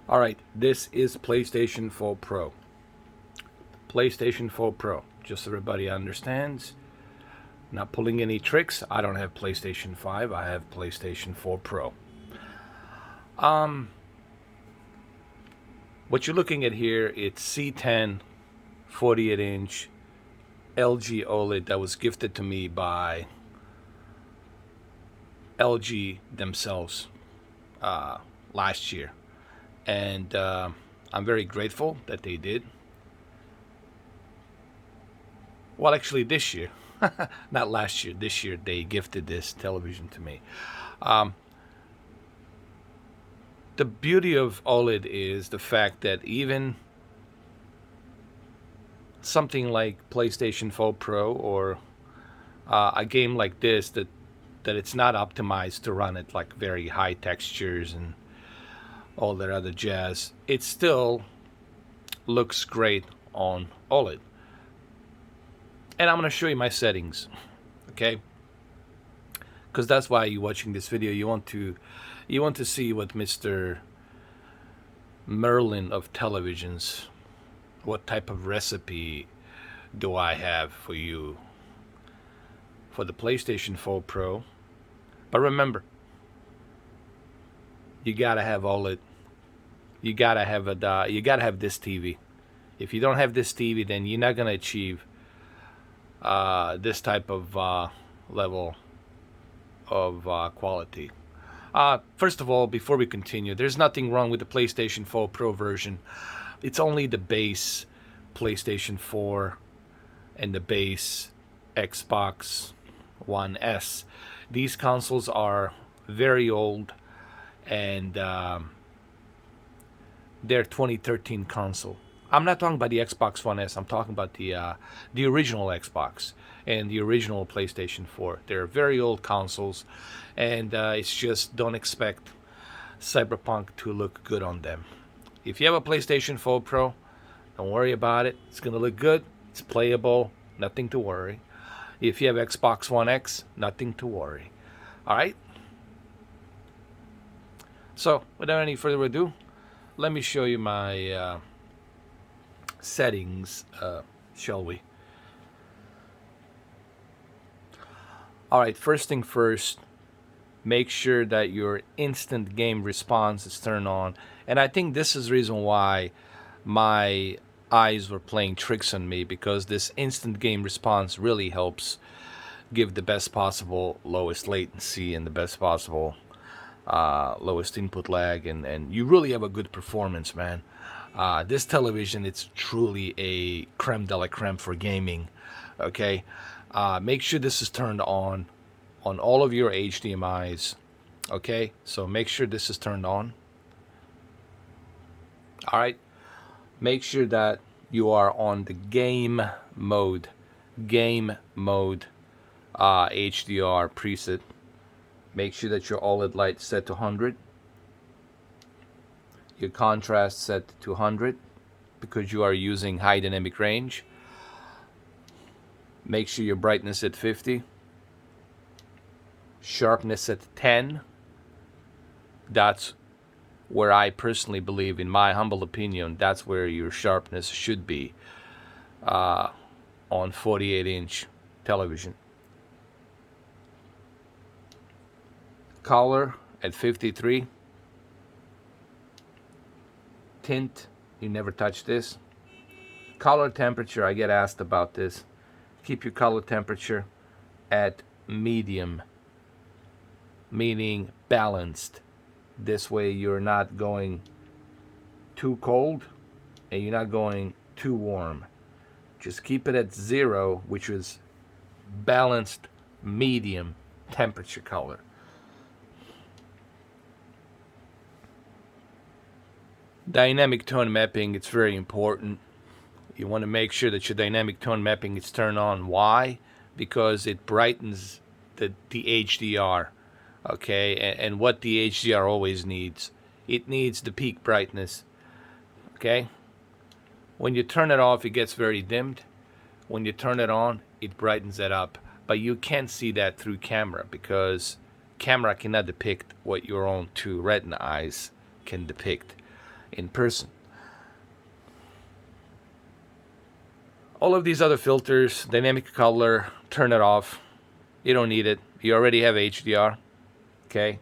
All right, this is PlayStation 4 Pro. PlayStation 4 Pro, just so everybody understands. Not pulling any tricks. I don't have PlayStation 5. I have PlayStation 4 Pro. What you're looking at here, it's C10 48-inch LG OLED that was gifted to me by LG themselves last year. And I'm very grateful that they did. Well, actually, this year, not last year, this year, they gifted this television to me. The beauty of OLED is the fact that even something like PlayStation 4 Pro or a game like this that it's not optimized to run at like very high textures and all that other jazz, it still looks great on OLED. And I'm going to show you my settings, okay? Because that's why you're watching this video. You want to see what Mr. Merlin of televisions, what type of recipe do I have for you for the PlayStation 4 Pro. But remember, you gotta have OLED. You gotta have you gotta have this TV. If you don't have this TV, then you're not gonna achieve this type of level of quality. First of all, before we continue, there's nothing wrong with the PlayStation 4 Pro version. It's only the base PlayStation 4 and the base Xbox One S. These consoles are very old, and they're 2013 console. I'm not talking about the Xbox One S. I'm talking about the original Xbox and the original PlayStation 4. They're very old consoles, and it's just don't expect Cyberpunk to look good on them. If you have a PlayStation 4 Pro, don't worry about it. It's going to look good. It's playable. Nothing to worry. If you have Xbox One X, nothing to worry. All right? So, without any further ado, let me show you my settings, shall we? All right, first thing first, make sure that your instant game response is turned on. And I think this is the reason why my eyes were playing tricks on me, because this instant game response really helps give the best possible lowest latency and the best possible lowest input lag, and you really have a good performance, man. This television, it's truly a creme de la creme for gaming. Okay, make sure this is turned on all of your HDMIs. Okay, so make sure this is turned on. All right, make sure that you are on the game mode HDR preset. Make sure that your OLED light set to 100. Your contrast set to 100 because you are using high dynamic range. Make sure your brightness at 50. Sharpness at 10. That's where I personally believe, in my humble opinion, that's where your sharpness should be on 48-inch television. Color at 53. Tint, you never touch this. Color temperature, I get asked about this. Keep your color temperature at medium, meaning balanced. This way you're not going too cold and you're not going too warm. Just keep it at 0, which is balanced medium temperature color. Dynamic tone mapping, it's very important. You want to make sure that your dynamic tone mapping is turned on. Why? Because it brightens the HDR. Okay, and what the HDR always needs, it needs the peak brightness. Okay, when you turn it off, it gets very dimmed. When you turn it on, it brightens it up. But you can't see that through camera, because camera cannot depict what your own two retina eyes can depict. in person. All of these other filters, dynamic color, turn it off. You don't need it. You already have HDR. Okay.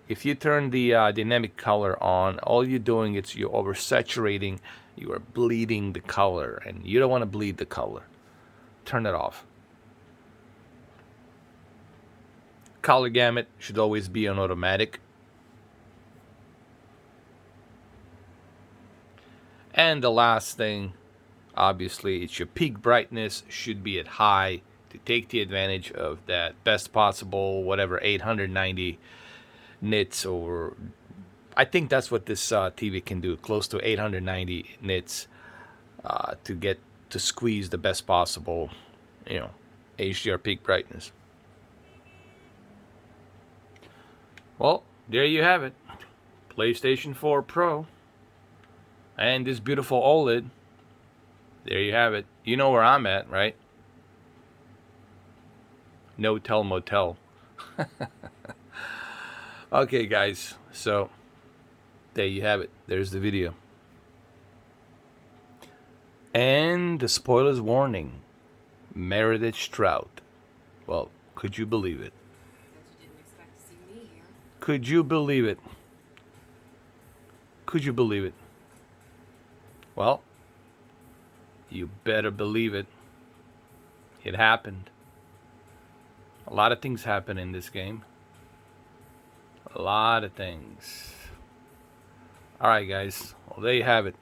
If you turn the dynamic color on, all you're doing is you're oversaturating, you are bleeding the color, and you don't want to bleed the color. Turn it off. Color gamut should always be on automatic. And the last thing, obviously, it's your peak brightness should be at high to take the advantage of that best possible, whatever, 890 nits, or I think that's what this TV can do, close to 890 nits, to squeeze the best possible, HDR peak brightness. Well, there you have it. PlayStation 4 Pro and this beautiful OLED. There you have it. You know where I'm at, right? No tell motel. Okay, guys. So, there you have it. There's the video. And the spoilers warning. Meredith Strout. Well, could you believe it? Could you believe it? Could you believe it? Well, you better believe it. It happened. A lot of things happen in this game. A lot of things. Alright, guys. Well, there you have it.